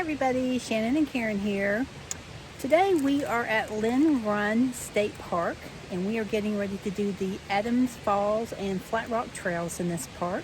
Hi everybody, Shannon and Karen here. Today we are at Lynn Run State Park and we are getting ready to do the Adams Falls and Flat Rock trails in this park.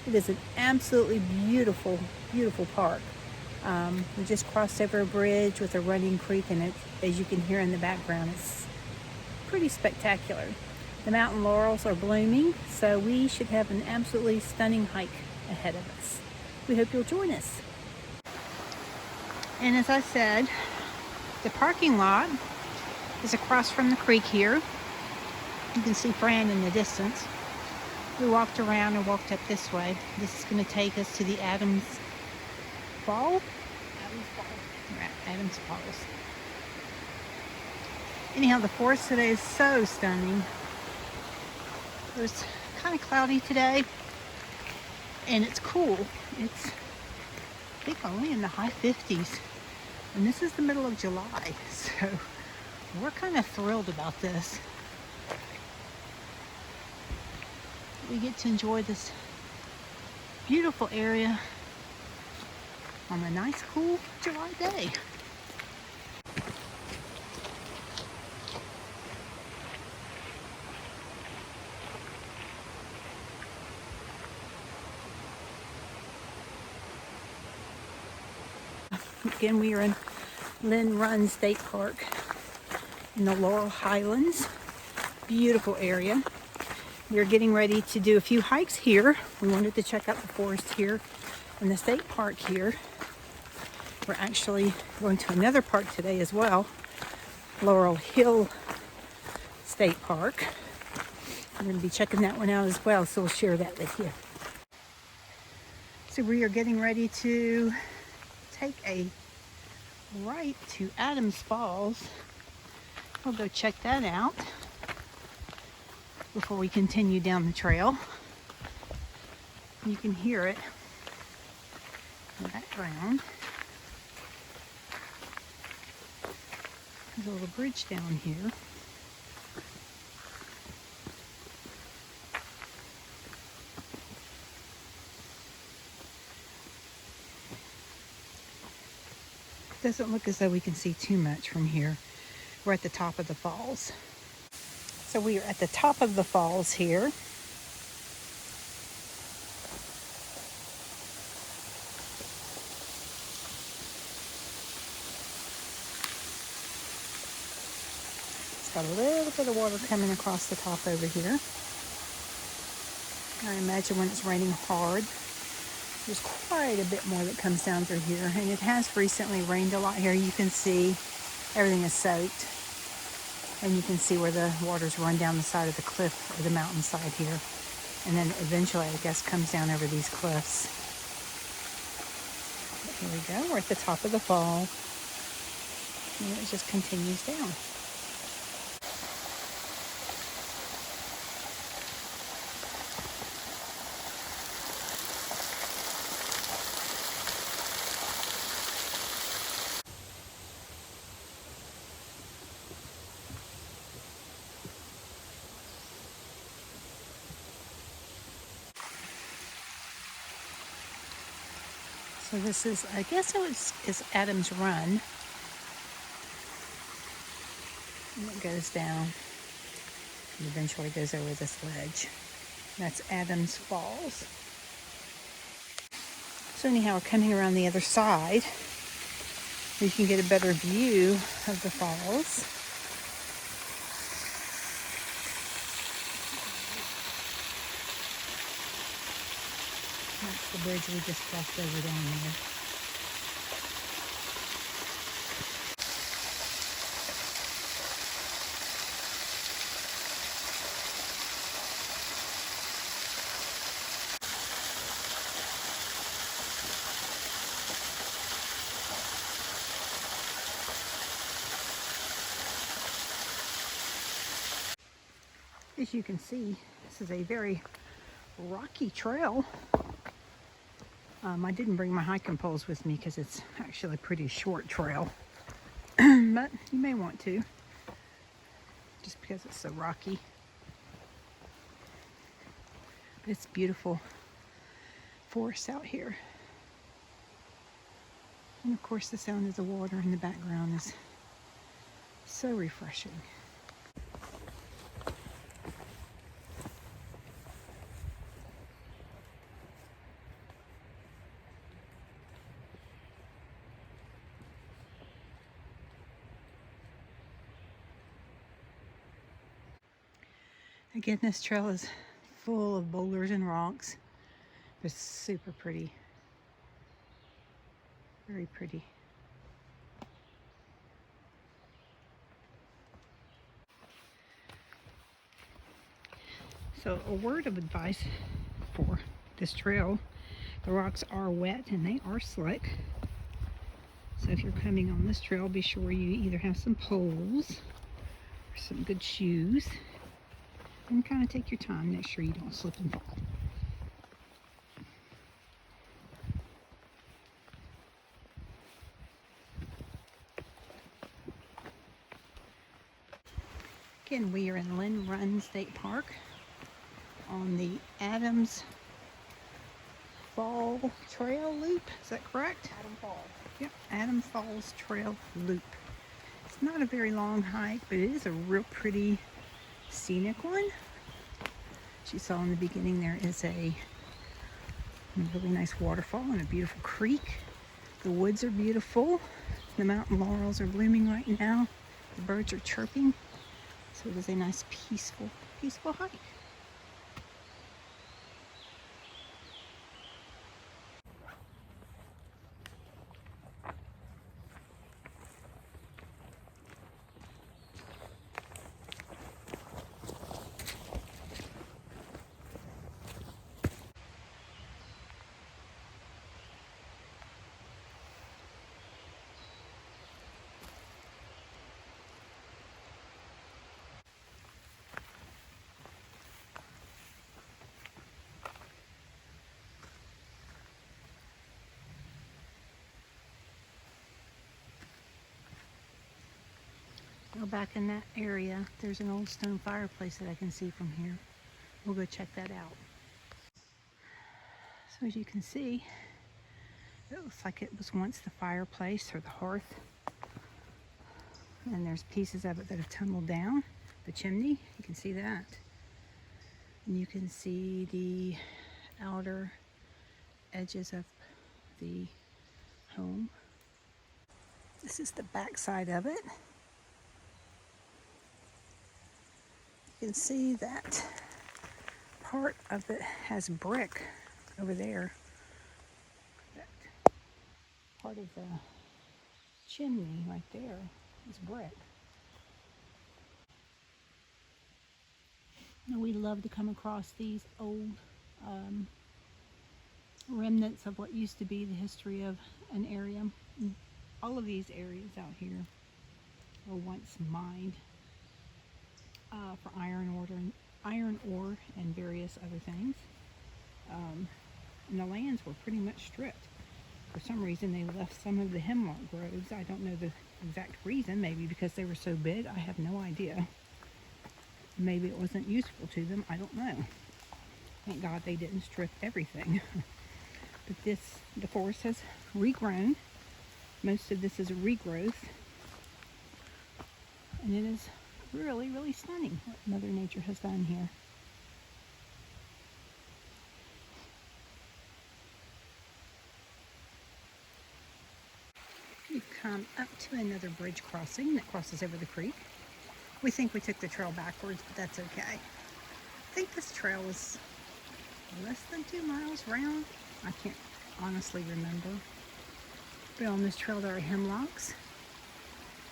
It is an absolutely beautiful, beautiful park. We just crossed over a bridge with a running creek and it, as you can hear in the background, it's pretty spectacular. The mountain laurels are blooming, so we should have an absolutely stunning hike ahead of us. We hope you'll join us. And as I said, the parking lot is across from the creek here. You can see Fran in the distance. We walked around and walked up this way. This is going to take us to the Adams Falls. Adams Falls. Anyhow, the forest today is so stunning. It was kind of cloudy today, and it's cool. It's, I think, only in the high 50s. And this is the middle of July, so we're kind of thrilled about this. We get to enjoy this beautiful area on a nice, cool July day. Again, we are in Lynn Run State Park in the Laurel Highlands. Beautiful area. We're getting ready to do a few hikes here. We wanted to check out the forest here in the state park here. We're actually going to another park today as well, Laurel Hill State Park. We're going to be checking that one out as well, so we'll share that with you. So we are getting ready to take a right to Adams Falls. We'll go check that out before we continue down the trail. You can hear it in the background. There's a little bridge down here. Doesn't look as though we can see too much from here. We're at the top of the falls. So we are at the top of the falls here. It's got a little bit of water coming across the top over here. I imagine when it's raining hard, there's quite a bit more that comes down through here, and it has recently rained a lot here. You can see everything is soaked, and you can see where the waters run down the side of the cliff or the mountainside here, and then eventually, I guess, comes down over these cliffs. But here we go. We're at the top of the fall, and it just continues down. So this is, I guess it's Adams Run. And it goes down and eventually goes over this ledge. That's Adams Falls. So anyhow, we're coming around the other side. You can get a better view of the falls. That's the bridge we just crossed over down there. As you can see, this is a very rocky trail. I didn't bring my hiking poles with me because it's actually a pretty short trail, but you may want to, just because it's so rocky. But it's beautiful forest out here. And of course the sound of the water in the background is so refreshing. Again, this trail is full of boulders and rocks. It's super pretty. Very pretty. So a word of advice for this trail: the rocks are wet and they are slick. So if you're coming on this trail, be sure you either have some poles or some good shoes, and kind of take your time, make sure you don't slip and fall. Again, we are in Lynn Run State Park on the Adams Fall Trail Loop. Is that correct? Adam Falls. Yep, Adams Falls Trail Loop. It's not a very long hike, but it is a real pretty scenic one. As you saw in the beginning, there is a really nice waterfall and a beautiful creek. The woods are beautiful. The mountain laurels are blooming right now. The birds are chirping. So it is a nice peaceful hike. Now back in that area, there's an old stone fireplace that I can see from here. We'll go check that out. So as you can see, it looks like it was once the fireplace or the hearth. And there's pieces of it that have tumbled down. The chimney, you can see that. And you can see the outer edges of the home. This is the back side of it. You can see that part of it has brick over there. That part of the chimney right there is brick. Now we love to come across these old remnants of what used to be the history of an area. All of these areas out here were once mined for iron ore and various other things. And the lands were pretty much stripped. For some reason they left some of the hemlock groves. I don't know the exact reason, maybe because they were so big, I have no idea. Maybe it wasn't useful to them, I don't know. Thank God they didn't strip everything. But the forest has regrown. Most of this is a regrowth. And it is really, really stunning what Mother Nature has done here. We've come up to another bridge crossing that crosses over the creek. We think we took the trail backwards, but that's okay. I think this trail is less than 2 miles round. I can't honestly remember. But on this trail there are hemlocks,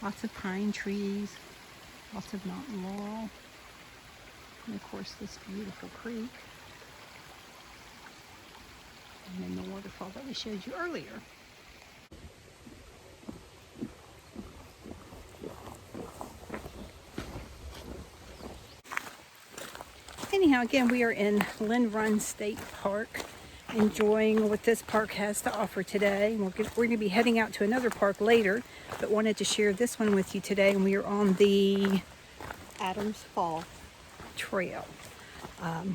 lots of pine trees, lots of mountain laurel, and of course this beautiful creek, and then the waterfall that we showed you earlier. Anyhow, again, we are in Lynn Run State Park, enjoying what this park has to offer today. We're going to be heading out to another park later, but wanted to share this one with you today. And we are on the Adams Fall Trail.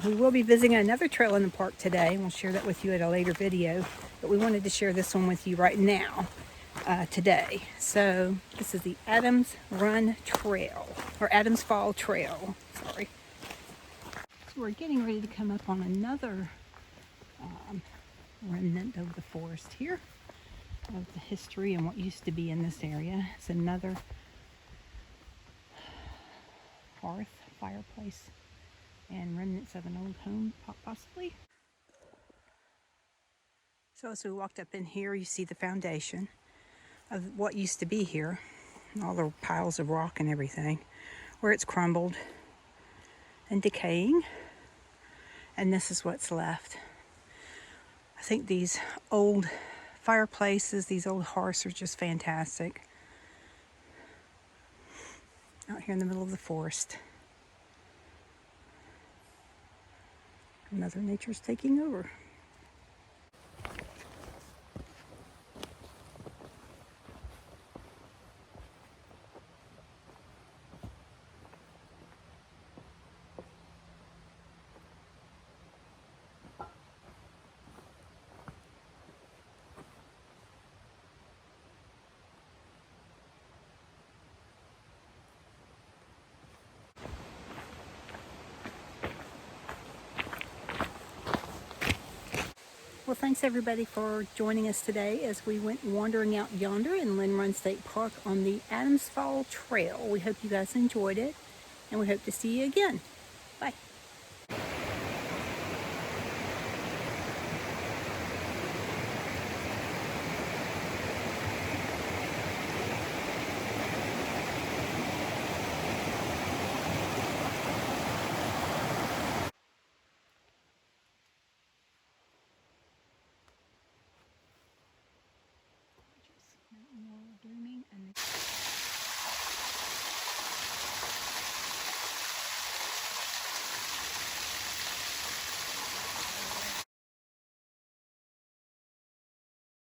We will be visiting another trail in the park today, and we'll share that with you at a later video. But we wanted to share this one with you right now. today. So this is the Adams Run Trail, or Adams Fall Trail, sorry. So we're getting ready to come up on another remnant of the forest here, of the history and what used to be in this area. It's another hearth, fireplace, and remnants of an old home, possibly. So as we walked up in here, you see the foundation of what used to be here, all the piles of rock and everything, where it's crumbled and decaying, and this is what's left. I think these old fireplaces, these old hearths are just fantastic. Out here in the middle of the forest. Mother Nature's taking over. Well, thanks everybody for joining us today as we went wandering out yonder in Lynn Run State Park on the Adams Fall Trail. We hope you guys enjoyed it, and we hope to see you again.